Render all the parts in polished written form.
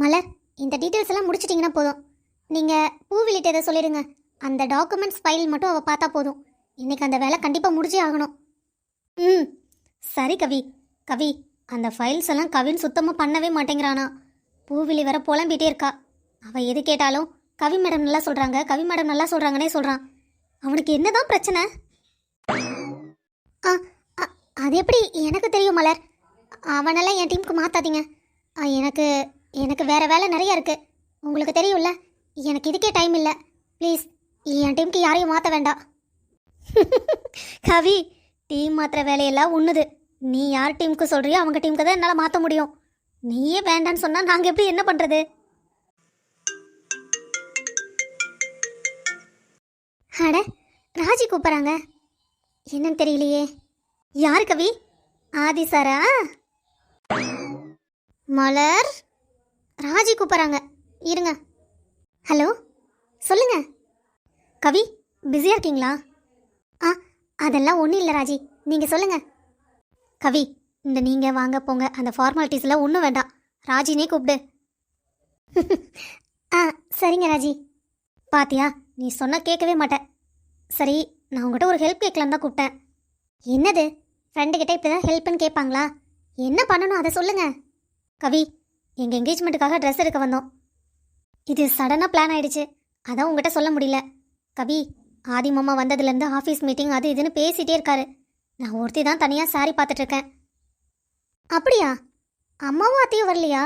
மலர், இந்த டீட்டெயில்ஸ் எல்லாம் முடிச்சிட்டிங்கன்னா போதும். நீங்கள் பூவிலிட்டு எதை சொல்லிடுங்க. அந்த டாக்குமெண்ட்ஸ் ஃபைல் மட்டும் அவள் பார்த்தா போதும். இன்னைக்கு அந்த வேலை கண்டிப்பாக முடிச்சே ஆகணும். ம், சரி கவி. கவி, அந்த ஃபைல்ஸ் எல்லாம் கவின் சுத்தமாக பண்ணவே மாட்டேங்கிறானா. பூவிலி வர புலம்பிகிட்டே இருக்கா. அவள் எது கேட்டாலும் கவி மேடம் நல்லா சொல்கிறாங்க, கவி மேடம் நல்லா சொல்கிறாங்கன்னே சொல்கிறான். அவனுக்கு என்னதான் பிரச்சனை? ஆ அ- அது எப்படி எனக்கு தெரியும் மலர். அவனெல்லாம் என் டீமுக்கு மாற்றாதீங்க. எனக்கு எனக்கு வேறு வேலை நிறையா இருக்குது. உங்களுக்கு தெரியும்ல, எனக்கு இதுக்கே டைம் இல்லை. ப்ளீஸ், என் டீமுக்கு யாரையும் மாற்ற வேண்டாம். கவி, டீம் மாத்திர வேலையெல்லாம் உண்ணுது. நீ யார் டீமுக்கு சொல்கிறியோ அவங்க டீமுக்கு தான் என்னால் மாற்ற முடியும். நீயே வேண்டான்னு சொன்னால் நாங்கள் எப்படி என்ன பண்ணுறது? அட, ராஜி கூப்பிட்றாங்க. என்னன்னு தெரியலையே. யார் கவி? ஆதி சாரா? மலர், ராஜி கூப்பிட்றாங்க, இருங்க. ஹலோ, சொல்லுங்க. கவி, பிஸியாக இருக்கீங்களா? ஆ, அதெல்லாம் ஒன்றும் இல்லை ராஜி, நீங்கள் சொல்லுங்கள். கவி, இந்த நீங்கள் வாங்க போங்க அந்த ஃபார்மாலிட்டிஸ்லாம் ஒன்றும் வேண்டாம். ராஜினே கூப்பிடு. ஆ, சரிங்க ராஜி. பாத்தியா, நீ சொன்னால் கேட்கவே மாட்டேன். சரி, நான் உங்கள்கிட்ட ஒரு ஹெல்ப் கேட்கலான்னு தான் கூப்பிட்டேன். என்னது? ஃப்ரெண்டுக்கிட்ட இப்படி தான் ஹெல்ப்னு கேட்பாங்களா? என்ன பண்ணணும் அதை சொல்லுங்கள். கவி, எங்கள் என்கேஜ்மெண்ட்டுக்காக ட்ரெஸ் எடுக்க வந்தோம். இது சடனாக பிளான் ஆகிடுச்சு, அதான் உங்கள்கிட்ட சொல்ல முடியல. கவி, ஆதி மாமா வந்ததுலேருந்து ஆஃபீஸ் மீட்டிங் அது இதுன்னு பேசிகிட்டே இருக்காரு. நான் ஒருத்தி தான் தனியாக சாரி பார்த்துட்ருக்கேன். அப்படியா? அம்மாவும் அத்தையும் வரலையா?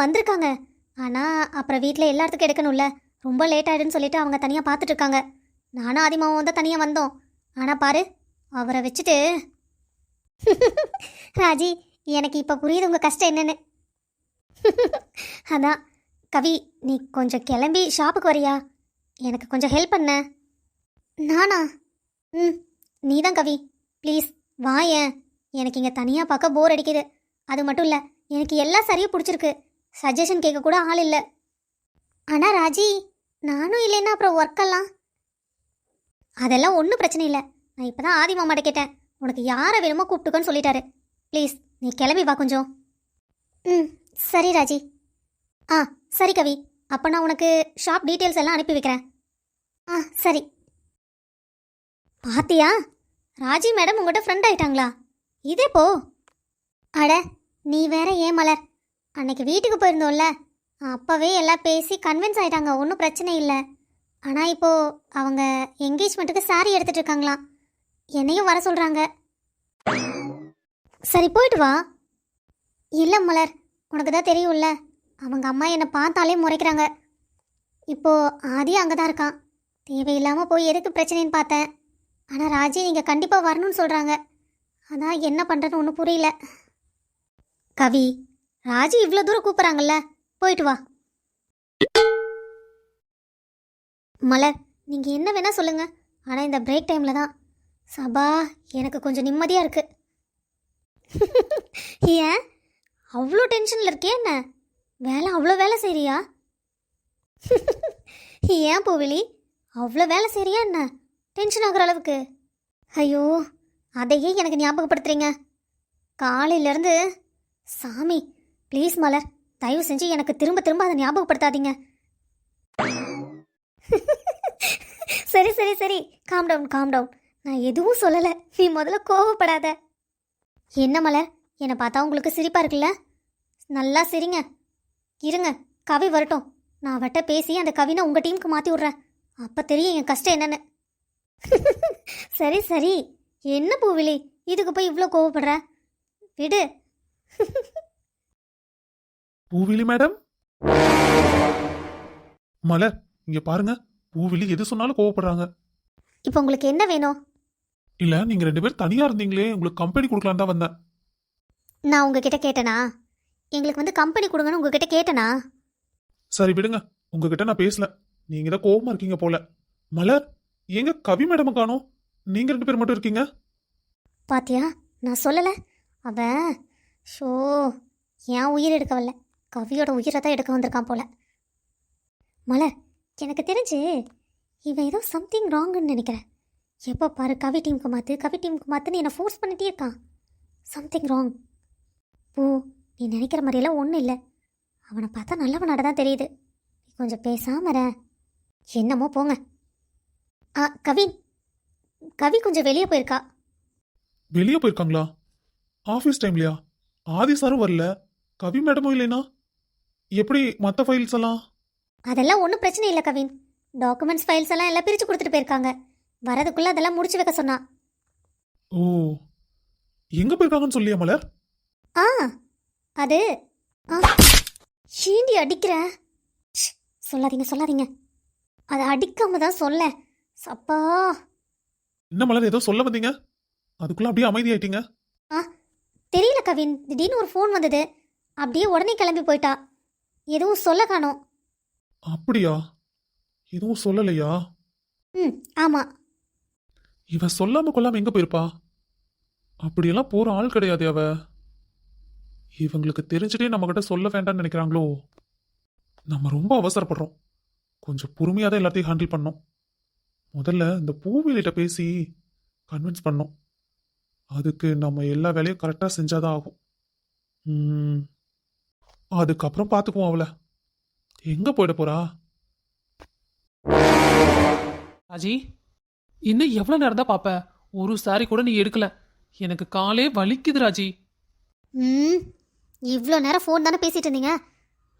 வந்திருக்காங்க. ஆனால் அப்புறம் வீட்டில் எல்லாத்துக்கும் எடுக்கணும்ல, ரொம்ப லேட் ஆகிடுன்னு சொல்லிட்டு அவங்க தனியாக பார்த்துட்ருக்காங்க. நானும் ஆதி மாமாவும் தான் தனியாக வந்தோம். ஆனால் பாரு, அவரை வச்சுட்டு. ராஜி, எனக்கு இப்போ புரியுது உங்கள் கஷ்டம் என்னன்னு. அதான் கவி, நீ கொஞ்சம் கிளம்பி ஷாப்புக்கு வரியா? எனக்கு கொஞ்சம் ஹெல்ப் பண்ண. நானா? நீ தான் கவி, ப்ளீஸ் வாயேன். எனக்கு இங்கே தனியாக பார்க்க போர் அடிக்குது. அது மட்டும் இல்லை, எனக்கு எல்லாம் சரியாக பிடிச்சிருக்கு. சஜஷன் கேட்க கூட ஆள் இல்லை. ஆனால் ராஜி, நானும் இல்லைன்னா அப்புறம் ஒர்க்கெல்லாம். அதெல்லாம் ஒன்றும் பிரச்சனை இல்லை. நான் இப்போ தான் ஆதி மாமாட்ட கேட்டேன், உனக்கு யாரை வேணுமோ கூப்பிட்டுக்கோன்னு சொல்லிட்டாரு. ப்ளீஸ் நீ கிளம்பி வா கொஞ்சம். சரி ராஜி. சரி கவி, அப்போ நான் உனக்கு ஷாப் டீட்டெயில்ஸ் எல்லாம் அனுப்பி வைக்கிறேன். சரி. பாத்தியா, ராஜி மேடம் உங்கள்கிட்ட ஃப்ரெண்ட் ஆயிட்டாங்களா? இதே போ. அட, நீ வேற ஏன் மலர், அன்னைக்கு வீட்டுக்கு போயிருந்தோம்ல, அப்போவே எல்லாம் பேசி கன்வின்ஸ் ஆயிட்டாங்க, ஒன்றும் பிரச்சனை இல்லை. ஆனால் இப்போது அவங்க என்கேஜ்மெண்ட்டுக்கு சாரி எடுத்துகிட்டு இருக்காங்களாம். என்னையும் வர சொல்கிறாங்க. சரி, போயிட்டு வா. இல்லை மலர், உனக்கு தான் தெரியும்ல, அவங்க அம்மா என்னை பார்த்தாலே முறைக்கிறாங்க. இப்போது ஆதி அங்கே தான் இருக்கான். தேவையில்லாமல் போய் எதுக்கு பிரச்சனைன்னு பார்த்தேன். ஆனால் ராஜி நீங்கள் கண்டிப்பாக வரணும்னு சொல்கிறாங்க. அதான் என்ன பண்ணுறதுன்னு ஒன்றும் புரியல. கவி, ராஜி இவ்வளோ தூரம் கூப்பிட்றாங்கல்ல, போயிட்டு வா. மலர், நீங்கள் என்ன வேணால் சொல்லுங்கள், ஆனால் இந்த பிரேக் டைமில் தான் சபா எனக்கு கொஞ்சம் நிம்மதியாக இருக்குது. ஏன் அவ்வளோ டென்ஷனில் இருக்கே? என்ன வேலை, அவ்வளோ வேலை செய்கிறியா? ஏன் பூவிலி, அவ்வளோ வேலை செய்கிறியா என்ன டென்ஷன் ஆகுற அளவுக்கு? ஐயோ, அதையே எனக்கு ஞாபகப்படுத்துறீங்க காலையிலேருந்து. சாமி, ப்ளீஸ் மலர், தயவு செஞ்சு எனக்கு திரும்ப திரும்ப அதை ஞாபகப்படுத்தாதீங்க. சரி சரி சரி, காம் டவுன் காம் டவுன். நான் எதுவும் சொல்லலை, நீ முதல்ல கோவப்படாத. என்ன மலர், என்னை பார்த்தா உங்களுக்கு சிரிப்பாக இருக்குல்ல? நல்லா சிரிங்க. இருங்க, கவி வரட்டும், நான் அவட்ட பேசி அந்த கவினை உங்கள் டீமுக்கு மாற்றி விட்றேன். அப்போ தெரியும் என் கஷ்டம் என்னன்னு. சரி சரி, என்ன பூவிலி, இதுக்கு போய் இவ்வளோ கோவப்படுற? விடு. பூவிலி மேடம், மலர் இங்க பாருங்க, பூவிலி எது சொன்னாலும் கோவப்படுறாங்க. இப்போ உங்களுக்கு என்ன வேணும்? இல்ல, நீங்க 2 பேரும் தனியா இருந்தீங்களே, உங்களுக்கு கம்பெனி கொடுக்கலாம் தான் வந்தேன். நான் உங்ககிட்ட கேட்டேனா? எங்களுக்கு வந்து கம்பெனி கொடுங்கன்னு உங்ககிட்ட கேட்டேனா? சரி விடுங்க, உங்ககிட்ட நான் பேசல, நீங்க தான் கோவமா இருக்கீங்க போல. மலர், எங்க கவி மேடம் காணோம்? நீங்க 2 பேர் மட்டும் இருக்கீங்க. பாத்தியா, நான் சொல்லலை. அவன் ஷோ ஏன் உயிர் எடுக்க வரல, கவியோட உயிரை தான் எடுக்க வந்திருக்கான் போல. மலர், எனக்கு தெரிஞ்சு இவன் ஏதோ சம்திங் ராங்குன்னு நினைக்கிறேன். எப்போ பாரு கவி டீமுக்கு மாற்று, கவி டீமுக்கு மாற்றுன்னு என்னை ஃபோர்ஸ் பண்ணிகிட்டே இருக்கான். Something wrong. பூ, நீ நினைக்கிற மாதிரியெல்லாம் ஒன்றும் இல்லை. அவனை பார்த்தா நல்லவனாட தான் தெரியுது. கொஞ்சம் பேசாம இரு. என்னமோ போங்க. கவின், கவி கொஞ்சம் வெளியே போயிருக்கா. வெளியே போயிருக்காங்களா? ஆஃபீஸ் டைம்லையா? ஆதி சாரும் வரல, கவி மேடமும் இல்லைனா எப்படி மற்ற ஃபைல்ஸ் எல்லாம்? அதெல்லாம் ஒன்றும் பிரச்சனை இல்லை கவின். டாக்குமெண்ட்ஸ் ஃபைல்ஸ் எல்லாம் பிரித்து கொடுத்துட்டு போயிருக்காங்க. வரதுக்குள்ளே அதெல்லாம் முடிச்சு வைக்க சொன்னா. ஓ, எங்க போயிருக்காங்கன்னு சொல்லியா மலர்? ஆ அது ஷீண்டி அடிக்கிற. ஷ், சொல்லாதீங்க சொல்லாதீங்க. அதை அடிக்காம தான் சொல்ல. சப்பா. என்ன மலர் ஏதோ சொல்ல வந்தீங்க, அதுக்குள்ள அப்படியே அமைதியாயிட்டீங்க? தெரியல கவின், திடீர்னு ஒரு ஃபோன் வந்தது. அப்படியே உடனே கிளம்பி போயிட்டா. எதுவும் சொல்ல காணோம். அப்படியா? எதுவும் சொல்லலையா? ஆமாம். இவ சொல்லாம கொள்ளாம எங்க போயிருப்பா? அப்படியெல்லாம் போற ஆள் கிடையாது அவ. இவங்களுக்கு தெரிஞ்சுட்டே நம்ம கிட்ட சொல்ல வேண்டாம்னு நினைக்கிறாங்களோ? நம்ம ரொம்ப அவசரப்படுறோம். கொஞ்சம் பொறுமையா தான் எல்லாத்தையும் ஹேண்டில் பண்ணோம். முதல்ல இந்த பூவிலிட்ட பேசி கன்வின்ஸ் பண்ணோம். அதுக்கு நம்ம எல்லா வேலையும் கரெக்டாக செஞ்சாதான் ஆகும். அதுக்கப்புறம் பார்த்துக்குவோம் அவளை. எங்க போயிட போறா? ராஜி, இன்னும் எவ்வளவு நேரம் தான் பாப்ப? ஒரு சாரி கூட நீ எடுக்கல. எனக்கு காலே வலிக்குது ராஜி. இவ்வளோ நேரம் ஃபோன் தானே பேசிட்டு இருந்தீங்க.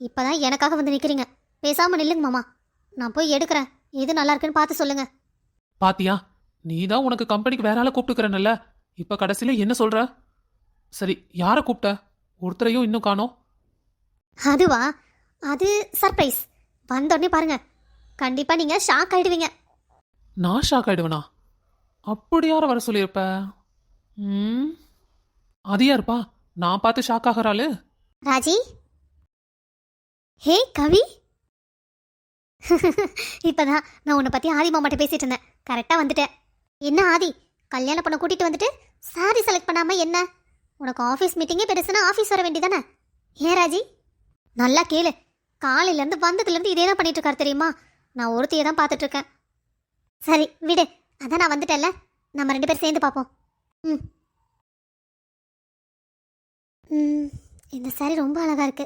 இப்போதான் எனக்காக வந்து நிற்கிறீங்க. பேசாமல் நில்லுங்க மாமா. நான் போய் எடுக்கிறேன். எது நல்லா இருக்குன்னு பார்த்து சொல்லுங்க. பாத்தியா, நீ தான் உனக்கு கம்பெனிக்கு வேற ஆளை கூப்பிட்டுக்கிறனல்ல. இப்ப கடைசியில என்ன சொல்ற? சரி, யாரை கூப்பிட்ட? ஒருத்தரையும் இன்னும் காணோம். அதுவா? அது சர்ப்ரைஸ். வந்தோடனே பாருங்க, கண்டிப்பா நீங்க ஷாக் ஆயிடுவீங்க. நான் ஷாக் ஆயிடுவனா? அப்படி யார வர சொல்லியிருப்ப? அது யாருப்பா நான் பார்த்து ஷாக் ஆகிறாளு? ராஜி. ஹே கவி. இப்பதான் நான் உன்னை பத்தி ஆதி மாமாட்ட பேசிட்டு இருந்தேன். கரெக்டா வந்துட்டேன். என்ன ஆதி, கல்யாணம் பண்ண கூட்டிட்டு வந்துட்டு சாரி செலக்ட் பண்ணாம என்ன? உனக்கு ஆஃபீஸ் மீட்டிங்கே பெருசுனா ஆஃபீஸ் வர வேண்டியதானே? ஏன் ராஜி, நல்லா கேளு. காலையிலேருந்து வந்ததுலேருந்து இதே தான் பண்ணிட்டு இருக்காரு தெரியுமா? நான் ஒருத்தையே தான் பார்த்துட்டு இருக்கேன். சரி விடு, அதான் நான் வந்துட்டேன்ல. நம்ம 2 பேரும் சேர்ந்து பார்ப்போம். இந்த சாரி ரொம்ப அழகா இருக்கு.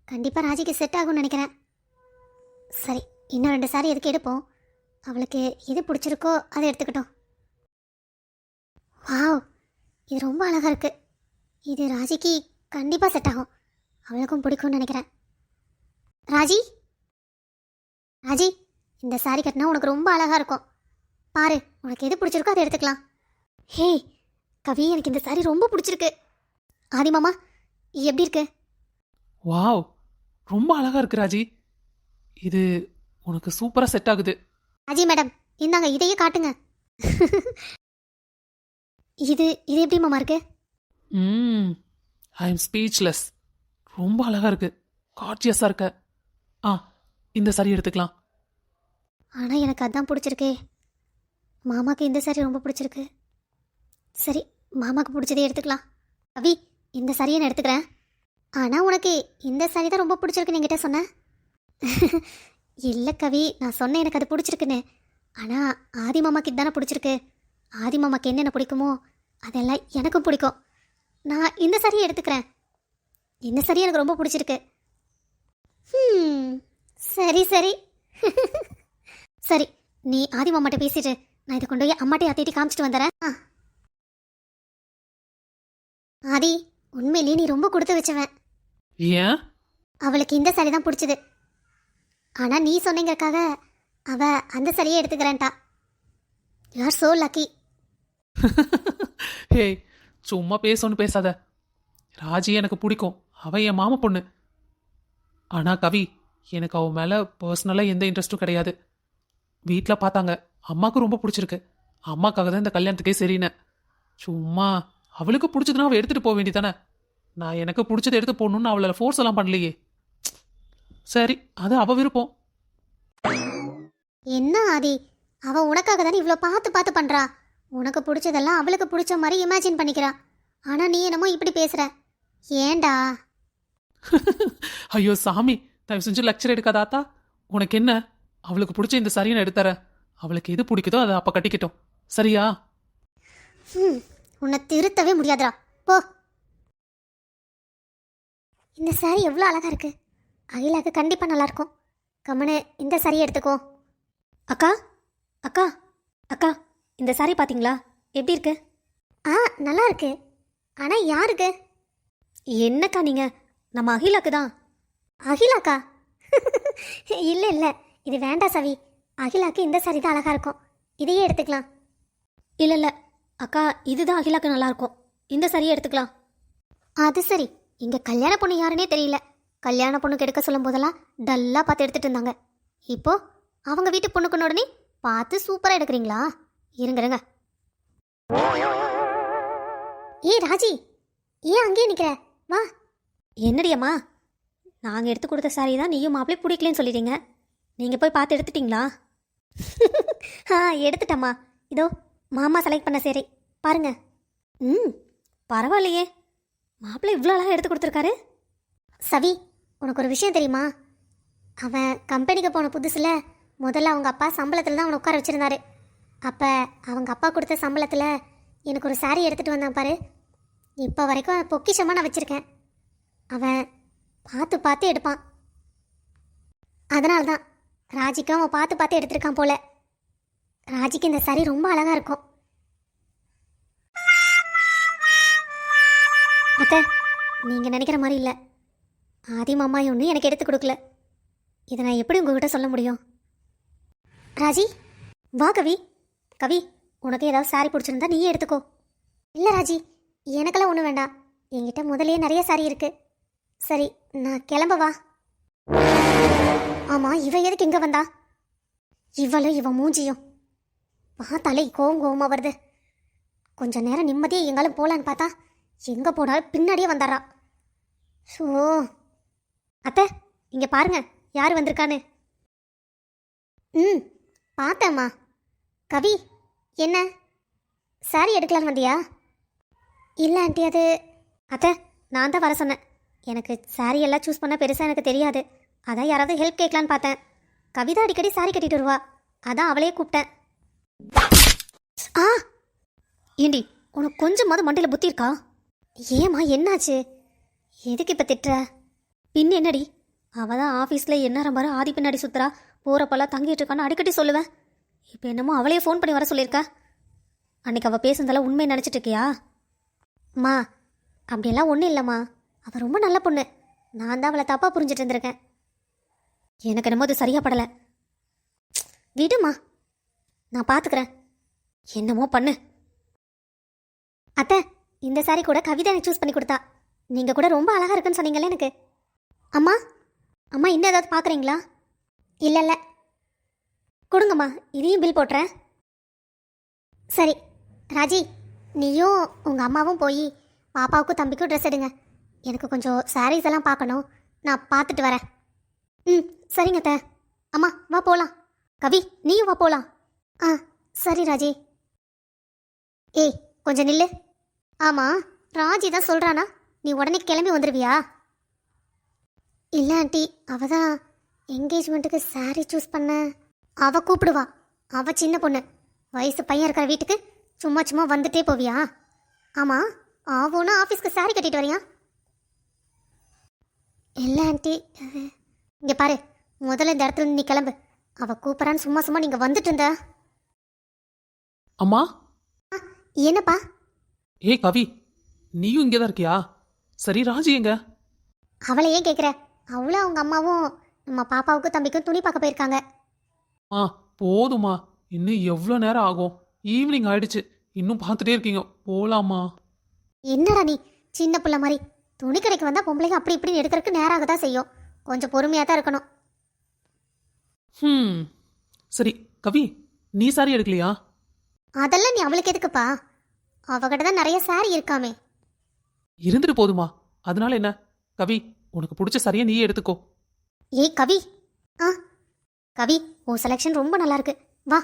கண்டிப்பாக ராஜிக்கு செட் ஆகும்னு நினைக்கிறேன். சரி, இன்னும் 2 சாரி எதுக்கு எடுப்போம். அவளுக்கு எது பிடிச்சிருக்கோ அதை எடுத்துக்கிட்டோம். வாவ், இது ரொம்ப அழகா இருக்கு. இது ராஜிக்கு கண்டிப்பாக செட் ஆகும். அவளுக்கும் பிடிக்கும்னு நினைக்கிறேன். ராஜி, ராஜி, இந்த சாரி கட்டினா உனக்கு ரொம்ப அழகா இருக்கும். பாரு, உனக்கு எது பிடிச்சிருக்கோ அதை எடுத்துக்கலாம். ஹே கவி, எனக்கு இந்த சாரி ரொம்ப பிடிச்சிருக்கு. ஆதி மாமா, எப்படி இருக்கு? வாவ், ரொம்ப அழகா இருக்கு ராஜி. இது உனக்கு சூப்பரா செட் ஆகுது. ராஜி மேடம், இந்தாங்க இதையே காட்டுங்க. இது இது எப்படி மாமா இருக்கு? I am speechless. ரொம்ப அழகா இருக்கு, கார்ஜியஸா இருக்க. இந்த சாரி எடுத்துக்கலாம். ஆனால் எனக்கு அதான் பிடிச்சிருக்கே. மாமாக்கு இந்த சாரி ரொம்ப பிடிச்சிருக்கு. சரி, மாமாக்கு பிடிச்சதே எடுத்துக்கலாம். கவி, இந்த சாரியை நான் எடுத்துக்கிறேன். ஆனால் உனக்கு இந்த சாரி தான் ரொம்ப பிடிச்சிருக்குன்னு என்கிட்ட சொன்னேன். இல்லை கவி, நான் சொன்னேன் எனக்கு அது பிடிச்சிருக்குன்னு. ஆனால் ஆதி மாமாக்கு இதுதானே பிடிச்சிருக்கு. ஆதி மாமாக்கு என்னென்ன பிடிக்குமோ அதெல்லாம் எனக்கும் பிடிக்கும். நான் இந்த சாரியை எடுத்துக்கிறேன். இந்த சாரி எனக்கு ரொம்ப பிடிச்சிருக்கு. சரி சரி. சரி, நீ ஆதி மாமாட்ட பேசிட்டு நான் இதை கொண்டு போய் அம்மாட்டே அத்திட்டு காமிச்சிட்டு வந்துடுறேன். ஆதி, உண்மையிலேயே நீ ரொம்ப கொடுத்து வச்சவன். ஏன்? அவளுக்கு இந்த சாரி தான் பிடிச்சது. ஆனால் நீ சொன்னீங்கக்காக அவ அந்த சாரியே எடுத்துக்கிறேன்ட்டா. You are so lucky. Hey, சும்மா பேசணும்னு பேசாத. ராஜி எனக்கு பிடிக்கும், அவ என் மாமா பொண்ணு. ஆனா கவி, எனக்கு அவன் மேல பர்சனலா எந்த இன்ட்ரெஸ்டும் கிடையாது. வீட்டில் பார்த்தாங்க, அம்மாவுக்கு ரொம்ப பிடிச்சிருக்கு. அம்மாக்காக தான் இந்த கல்யாணத்துக்கே சரின்னு. சும்மா அவளுக்கு பிடிச்சதுன்னா அவள் எடுத்துட்டு போக வேண்டியதானே. நான் எனக்கு பிடிச்சதை எடுத்து போடணும்னு அவளை ஃபோர்ஸ் எல்லாம் பண்ணலையே. சரி, அது அவ விருப்பம். என்ன ஆதி, அவ உனக்காக தானே இவ்வளோ பார்த்து பார்த்து பண்றா. உனக்கு பிடிச்சதெல்லாம் அவளுக்கு பிடிச்ச மாதிரி இமேஜின் பண்ணிக்கிறா. ஆனா நீ என்னமோ இப்படி பேசுற. ஏண்டா? ஐயோ சாமி, தயவு செஞ்சு லெக்சர் எடுக்காதாத்தா. உனக்கு என்ன, அவளுக்கு பிடிச்ச இந்த சாரியை நான் எடுத்துறேன். அவளுக்கு எது பிடிக்குதோ அதை அப்ப கட்டிக்கட்டும், சரியா? உன்னை திருத்தவே முடியாதுடா, போ. இந்த சாரி எவ்வளோ அழகா இருக்கு. அகிலாக்கு கண்டிப்பாக நல்லாயிருக்கும். கம்மனு இந்த சாரியை எடுத்துக்கோ. அக்கா அக்கா அக்கா, இந்த சாரி பார்த்தீங்களா? எப்படி இருக்கு? ஆ, நல்லா இருக்கு. ஆனால் யாருக்கு? என்னக்கா நீங்கள்? நம்ம அகிலாக்கு தான். அகிலாக்கா? இல்லை இல்லை, இது வேண்டாம் சவி. அகிலாக்கு இந்த சாரி தான் அழகாக இருக்கும். இதையே எடுத்துக்கலாம். இல்லை இல்லை அக்கா, இதுதான் அகிலாக்கு நல்லாயிருக்கும். இந்த சாரியை எடுத்துக்கலாம். அது சரி, இங்கே கல்யாண பொண்ணு யாருன்னே தெரியல. கல்யாண பொண்ணுக்கு எடுக்க சொல்லும் போதெல்லாம் டல்லாக பார்த்து எடுத்துட்டு இருந்தாங்க. இப்போ அவங்க வீட்டு பொண்ணுக்குன்னு உடனே பார்த்து சூப்பராக எடுக்கிறீங்களா? இருங்க இருங்க. ஏ ராஜி, ஏன் அங்கேயே நிற்கிற? வா. என்னடியம்மா, நாங்கள் எடுத்து கொடுத்த சாரி தான் நீயும் மாப்பிள்ளை பிடிக்கலன்னு சொல்லிட்டீங்க. நீங்கள் போய் பார்த்து எடுத்துட்டீங்களா? ஆ, எடுத்துட்டம்மா. இதோ மாமா செலக்ட் பண்ண சேரி பாருங்க. ம், பரவாயில்லையே, மாப்பிள்ளை இவ்வளோ அழகாக எடுத்து கொடுத்துருக்காரு. சவி, உனக்கு ஒரு விஷயம் தெரியுமா? அவன் கம்பெனிக்கு போன புதுசில் முதல்ல அவங்க அப்பா சம்பளத்தில் தான் அவனை உட்கார வச்சுருந்தாரு. அப்போ அவங்க அப்பா கொடுத்த சம்பளத்தில் எனக்கு ஒரு சாரி எடுத்துகிட்டு வந்தான் பாரு. இப்போ வரைக்கும் பொக்கிஷமாக நான் வச்சுருக்கேன். அவன் பார்த்து பார்த்து எடுப்பான். அதனால தான் ராஜிக்கு அவன் பார்த்து பார்த்து எடுத்திருக்கான் போல. ராஜிக்கு இந்த சாரி ரொம்ப அழகாக இருக்கும். அத்தை, நீங்கள் நினைக்கிற மாதிரி இல்லை. ஆதி மாமா ஒன்றும் எனக்கு எடுத்து கொடுக்கல. இதை நான் எப்படி உங்ககிட்ட சொல்ல முடியும்? ராஜி, வா. கவி, கவி, உனக்கு ஏதாவது சாரி பிடிச்சிருந்தா நீயே எடுத்துக்கோ. இல்லை ராஜி, எனக்கெல்லாம் ஒன்றும் வேண்டாம். என்கிட்ட முதலே நிறைய சாரி இருக்கு. சரி, நான் கிளம்பவா? ஆமாம், இவ எதுக்கு இங்கே வந்தா? இவளும் இவன் மூஞ்சியும் பார்த்தாலே கோவமாக வருது. கொஞ்ச நேரம் நிம்மதியாக எங்காலும் போகலான்னு பார்த்தா எங்கே போனாலும் பின்னாடியே வந்துடுறா. ஸோ அத்தை, இங்கே பாருங்க யார் வந்திருக்கான்னு. ம், பார்த்தேம்மா. கவி, என்ன சாரி எடுக்கலான்னு வந்தியா? இல்லை ஆண்டி, அது அத்தை நான் தான் வர சொன்னேன். எனக்கு சாரி எல்லாம் சூஸ் பண்ண பெருசாக எனக்கு தெரியாது. அதான் யாராவது ஹெல்ப் கேட்கலான்னு பார்த்தேன். கவிதா அடிக்கடி சாரி கட்டிட்டு வருவா, அதான் அவளையே கூப்பிட்டேன். ஆ, ஏண்டி உனக்கு கொஞ்சமாவது மண்டையில் புத்தி இருக்கா? ஏம்மா, என்னாச்சு? எதுக்கு இப்போ திட்டுற? பின் என்னடி, அவள் தான் ஆஃபீஸில் என்ன பாரு ஆதி பின்னாடி சுற்றுறா, போகிறப்பெல்லாம் தங்கிட்டு இருக்கான்னு அடிக்கடி சொல்லுவேன். இப்போ என்னமோ அவளையே ஃபோன் பண்ணி வர சொல்லியிருக்கா. அன்னைக்கு அவள் பேசுனதெல்லாம் உண்மை நினச்சிட்டு இருக்கியா? அம்மா, அப்படியெல்லாம் ஒன்றும் இல்லைம்மா. அவள் ரொம்ப நல்ல பொண்ணு. நான் தான் அவளை தப்பாக புரிஞ்சிட்டு இருந்திருக்கேன். எனக்கு என்னமோ அது சரியாக படலை. விடுமா, நான் பார்த்துக்கிறேன். என்னமோ பண்ணு. அத்தை, இந்த சாரி கூட கவிதை எனக்கு சூஸ் பண்ணி கொடுத்தா. நீங்கள் கூட ரொம்ப அழகாக இருக்குன்னு சொன்னீங்களே எனக்கு. அம்மா, அம்மா இன்னும் ஏதாவது பார்க்குறீங்களா? இல்லை இல்லை, கொடுங்கம்மா, இதையும் பில் போட்டுறேன். சரி ராஜி, நீயும் உங்கள் அம்மாவும் போய் பாப்பாவுக்கும் தம்பிக்கும் ட்ரெஸ் எடுங்க. எனக்கு கொஞ்சம் சாரீஸ் எல்லாம் பார்க்கணும். நான் பார்த்துட்டு வரேன். ம், சரிங்க அத்தை. அம்மா வா போகலாம். கவி, நீயும் வா போகலாம். ஆ, சரி ராஜி. ஏய், கொஞ்சம் நில்லு. ஆமாம், ராஜி தான் சொல்கிறானா, நீ உடனே கிளம்பி வந்துடுவியா? இல்லை ஆண்டி, அவள் தான் என்கேஜ்மெண்ட்டுக்கு சாரீ சூஸ் பண்ண. அவள் கூப்பிடுவா. அவள் சின்ன பொண்ணு, வயசு பையன் இருக்கிற வீட்டுக்கு சும்மா சும்மா வந்துட்டே போவியா? ஆமாம், ஆவோன்னா ஆஃபீஸ்க்கு சாரீ கட்டிட்டு வரியா? இல்லை ஆண்டி, இங்கே பாரு, முதல்ல இந்த இடத்துல நீ கிளம்பு. அவள் கூப்பிட்றான்னு சும்மா சும்மா நீங்கள் வந்துட்டு இருந்த. அம்மா. என்னப்பா? ஏய் கவி, நீயும் இங்கே தான் இருக்கியா? சரி, ராஜி எங்க? அவளை ஏன் கேட்குற? அவளும் அவங்க அம்மாவும் நம்ம பாப்பாவுக்கும் தம்பிக்கும் துணி பார்க்க போயிருக்காங்க. ஆ, போதுமா, இன்னும் எவ்வளோ நேரம் ஆகும்? ஈவினிங் ஆயிடுச்சு, இன்னும் பார்த்துட்டே இருக்கீங்க. போகலாமா? என்னடா நீ சின்ன பிள்ளை மாதிரி? துணி கடைக்கு வந்தால் பொம்பளைங்க அப்படி இப்படின்னு எடுக்கிறதுக்கு நேராக தான் செய்யும். கொஞ்சம் பொறுமையாக தான் இருக்கணும். சரி கவி, நீ சாரி எடுக்கலையா? அதெல்லாம் நீ அவளுக்கு எதுக்குப்பா? அவகிட்ட தான் நிறைய சாரி இருக்காமே. இருந்துட்டு போதுமா, அதனால என்ன? கவி, உனக்கு பிடிச்ச சாரியை நீயே எடுத்துக்கோ. ஏய் கவி, ஆ கவி, உன் செலெக்ஷன் ரொம்ப நல்லா இருக்கு. வா,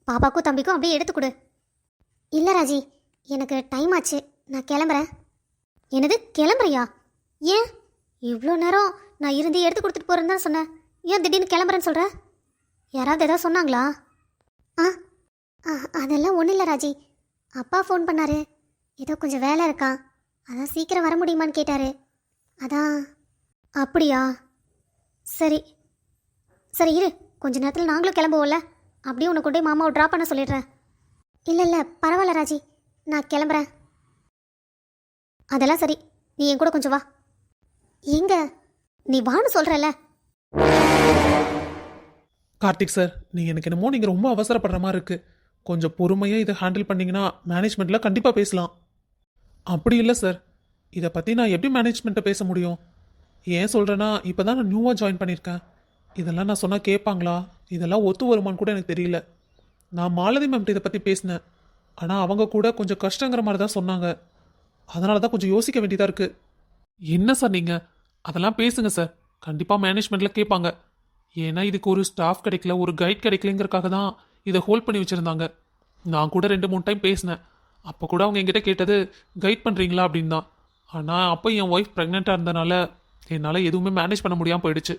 பாப்பாக்கும் தம்பிக்கும் அப்படியே எடுத்து கொடு. இல்லை ராஜி, எனக்கு டைம் ஆச்சு, நான் கிளம்புறேன். என்னது கிளம்புறியா? ஏன் இவ்வளோ நேரம் நான் இருந்து எடுத்து கொடுத்துட்டு போகிறேன்னு தான் சொன்னேன். ஏன் திடீர்னு கிளம்புறேன்னு சொல்கிற? யாராவது எதாவது சொன்னாங்களா? ஆ அதெல்லாம் ஒன்றும் இல்லை ராஜி. அப்பா ஃபோன் பண்ணாரு, ஏதோ கொஞ்சம் வேலை இருக்கான், அதான் சீக்கிரம் வர முடியுமான்னு கேட்டார். அதான். அப்படியா? சரி சரி இரு, கொஞ்ச நேரத்தில் நாங்களும் கிளம்புவோம்ல. அப்படியே உன்னை கொண்டு போய் மாமாவை ட்ராப் பண்ண சொல்லிடுறேன். இல்லை இல்லை பரவாயில்ல ராஜி, நான் கிளம்புறேன். அதெல்லாம் சரி, நீ என் கூட கொஞ்சம் வா. எங்க நீ வான்னு சொல்கிறல்ல. கார்த்திக் சார், எனக்கு என்னமோ நீங்கள் ரொம்ப அவசரப்படுற மாதிரி இருக்கு. கொஞ்சம் பொறுமையாக இதை ஹேண்டில் பண்ணீங்கன்னா மேனேஜ்மெண்ட்டில் கண்டிப்பாக பேசலாம். அப்படி இல்லை சார், இதை பற்றி நான் எப்படி மேனேஜ்மெண்ட்டை பேச முடியும்? ஏன் சொல்கிறேன்னா, இப்போ தான் நான் நியூவாக ஜாயின் பண்ணியிருக்கேன். இதெல்லாம் நான் சொன்னால் கேட்பாங்களா? இதெல்லாம் ஒத்து வருமான்னு கூட எனக்கு தெரியல. நான் மாலதி மேம்கிட்ட இதை பற்றி பேசினேன். ஆனால் அவங்க கூட கொஞ்சம் கஷ்டங்கிற மாதிரி தான் சொன்னாங்க. அதனால தான் கொஞ்சம் யோசிக்க வேண்டியதாக இருக்குது. என்ன சார் நீங்கள் அதெல்லாம் பேசுங்க சார், கண்டிப்பாக மேனேஜ்மெண்ட்டில் கேட்பாங்க. ஏன்னா இதுக்கு ஒரு ஸ்டாஃப் கிடைக்கல, ஒரு கைட் கிடைக்கலங்கிறதுக்காக தான் இதை ஹோல்ட் பண்ணி வச்சுருந்தாங்க. நான் கூட 2-3 டைம் பேசினேன். அப்போ கூட அவங்க என்கிட்ட கேட்டது கைட் பண்ணுறீங்களா அப்படின்னு தான். ஆனால் அப்போ என் ஒய்ஃப் ப்ரெக்னெண்ட்டாக இருந்தனால என்னால் எதுவுமே மேனேஜ் பண்ண முடியாமல் போயிடுச்சு.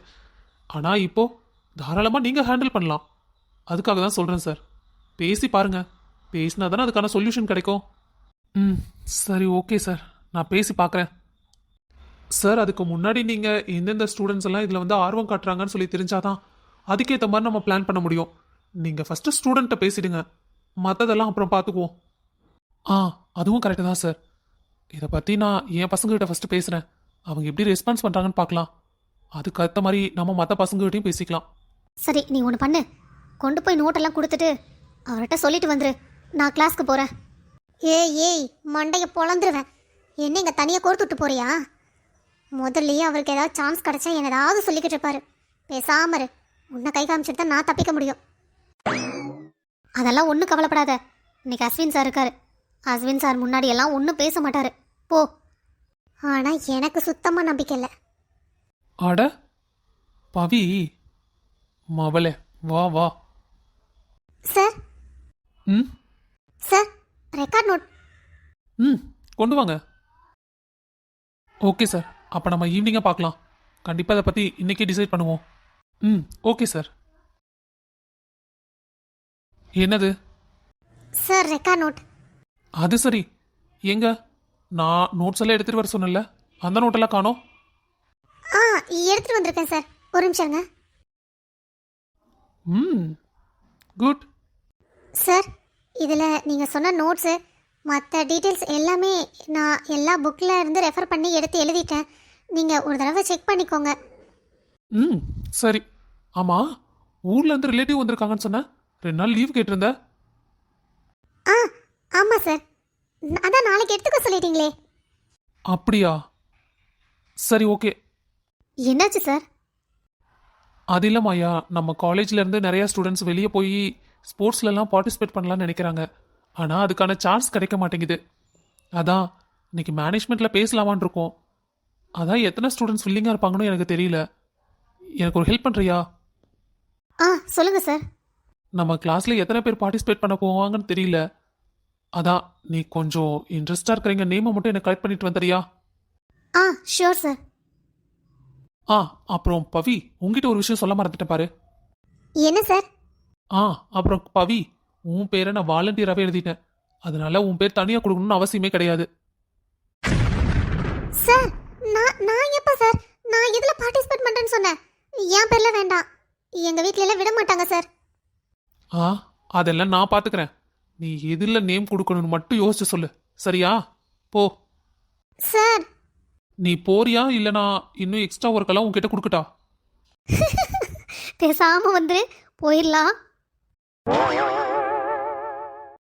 ஆனால் இப்போது தாராளமாக நீங்கள் ஹேண்டில் பண்ணலாம். அதுக்காக தான் சொல்கிறேன் சார், பேசி பாருங்கள். பேசினா தானே அதுக்கான சொல்யூஷன் கிடைக்கும். ம் சரி ஓகே சார், நான் பேசி பார்க்குறேன். சார், அதுக்கு முன்னாடி நீங்கள் எந்தெந்த ஸ்டூடெண்ட்ஸ் எல்லாம் இதில் வந்து ஆர்வம் காட்டுறாங்கன்னு சொல்லி தெரிஞ்சாதான் அதுக்கேற்ற மாதிரி நம்ம பிளான் பண்ண முடியும். நீங்கள் ஃபஸ்ட்டு ஸ்டூடெண்ட்டை பேசிடுங்க, மற்றதெல்லாம் அப்புறம் பார்த்துக்குவோம். அதுவும் கரெக்டு தான் சார். இதை பற்றி நான் என் பசங்ககிட்ட ஃபஸ்ட்டு பேசுகிறேன். அவங்க எப்படி ரெஸ்பான்ஸ் பண்ணுறாங்கன்னு பார்க்கலாம். அதுக்கு அடுத்த மாதிரி நம்ம மற்ற பசங்ககிட்டையும் பேசிக்கலாம். சரி நீ ஒன்று பண்ணு, கொண்டு போய் நோட்டெல்லாம் கொடுத்துட்டு அவர்கிட்ட சொல்லிட்டு வந்துரு, நான் கிளாஸ்க்கு போகிறேன். ஏய் மண்டையை பொழந்துருவேன். என்ன இங்கே தனியாக கோர்த்துட்டு போறியா? முதல்லயே அவருக்கு ஏதாவது சான்ஸ் கிடச்சா என்ன ஏதாவது சொல்லிக்கிட்டு இருப்பாரு. பேசாமரு, உன்னை கை காமிச்சிட்டு தான் நான் தப்பிக்க முடியும். அதெல்லாம் ஒன்றும் கவலைப்படாத. இன்னைக்கு அஸ்வின் சார் இருக்காரு. அஸ்வின் சார் முன்னாடி எல்லாம் ஒன்றும் பேச மாட்டாரு, போ. ஆனால் எனக்கு சுத்தமாக நம்பிக்கை இல்லை. அட பவி மவளே, வா வா. சார் ம் சார், ரெக்கார்ட் நோட். ம் கொண்டு வாங்க. ஓகே சார், அப்போ நம்ம ஈவினிங்காக பார்க்கலாம். கண்டிப்பாக அதை பற்றி இன்றைக்கே டிசைட் பண்ணுவோம். ம் ஓகே சார். என்னது? Sir record note. அது சரி, எங்க நான் நோட்ஸ் எல்லாம் எடுத்துகிட்டு வர சொன்னேன்ல, அந்த நோட்டெல்லாம் காணோம். எடுத்துகிட்டு வந்திருக்கேன் சார், ஒரு நிமிஷங்க. ம் குட். சார், இதில் நீங்கள் சொன்ன நோட்ஸு மற்ற டீட்டெயில்ஸ் எல்லாமே நான் எல்லா புக்கில் இருந்து ரெஃபர் பண்ணி எடுத்து எழுதிட்டேன். நீங்கள் ஒரு தடவை செக் பண்ணிக்கோங்க. ம் சரி. ஆமாம், ஊர்லேருந்து ரிலேட்டிவ் வந்திருக்காங்கன்னு சொன்னேன். 2 நாள் லீவ் கேட்டிருந்த. ஆமாம் சார், அதான் நாளைக்கு எடுத்துக்க சொல்லிட்டீங்களே. அப்படியா? சரி ஓகே. என்னாச்சு சார்? அது இல்லைம்மாயா, நம்ம காலேஜ்லேருந்து நிறையா ஸ்டூடெண்ட்ஸ் வெளியே போய் ஸ்போர்ட்ஸ்லலாம் பார்ட்டிசிபேட் பண்ணலான்னு நினைக்கிறாங்க. ஆனால் அதுக்கான சான்ஸ் கிடைக்க மாட்டேங்குது. அதான் இன்னைக்கு மேனேஜ்மெண்ட்டில் பேசலாமான் இருக்கோம். அதான் எத்தனை ஸ்டூடெண்ட்ஸ் வில்லிங்காக இருப்பாங்கன்னு எனக்கு தெரியல. எனக்கு ஒரு ஹெல்ப் பண்ணுறியா? சொல்லுங்கள் சார். நம்ம கிளாஸில் எத்தனை பேர் பார்ட்டிசிபேட் பண்ண போவாங்கன்னு தெரியல. அதான் நீ கொஞ்சம் இன்ட்ரெஸ்டாக இருக்கிறீங்க நேமை மட்டும் எனக்கு கலெக்ட் பண்ணிட்டு வந்துறியா? Sure sir. அப்புறம் பவி, உங்ககிட்ட ஒரு விஷயம் சொல்ல மறந்துட்டேன் பாரு. என்ன சார்? அப்புறம் பவி, உன் பேரை நான் வாலண்டியராகவே எழுதிட்டேன். அதனால உன் பேர் தனியாக கொடுக்கணும்னு அவசியமே கிடையாது. சார், நான் எப்போ சார் நான் இதில் பார்ட்டிசிபேட் பண்ணுறேன்னு சொன்னேன்? என் பேரில் வேண்டாம், எங்கள் வீட்டில எல்லாம் விட மாட்டாங்க சார். அதெல்லாம் நான் பார்த்துக்கிறேன். நீ எதில் நேம் கொடுக்கணும்னு மட்டும் யோசிச்சு சொல்லு, சரியா? போ. சார், நீ போறியா இல்லைனா இன்னும் எக்ஸ்ட்ரா ஒர்க்கெல்லாம் உன்கிட்ட கொடுக்கட்டா? பேசாமல் வந்து போயிடலாம்.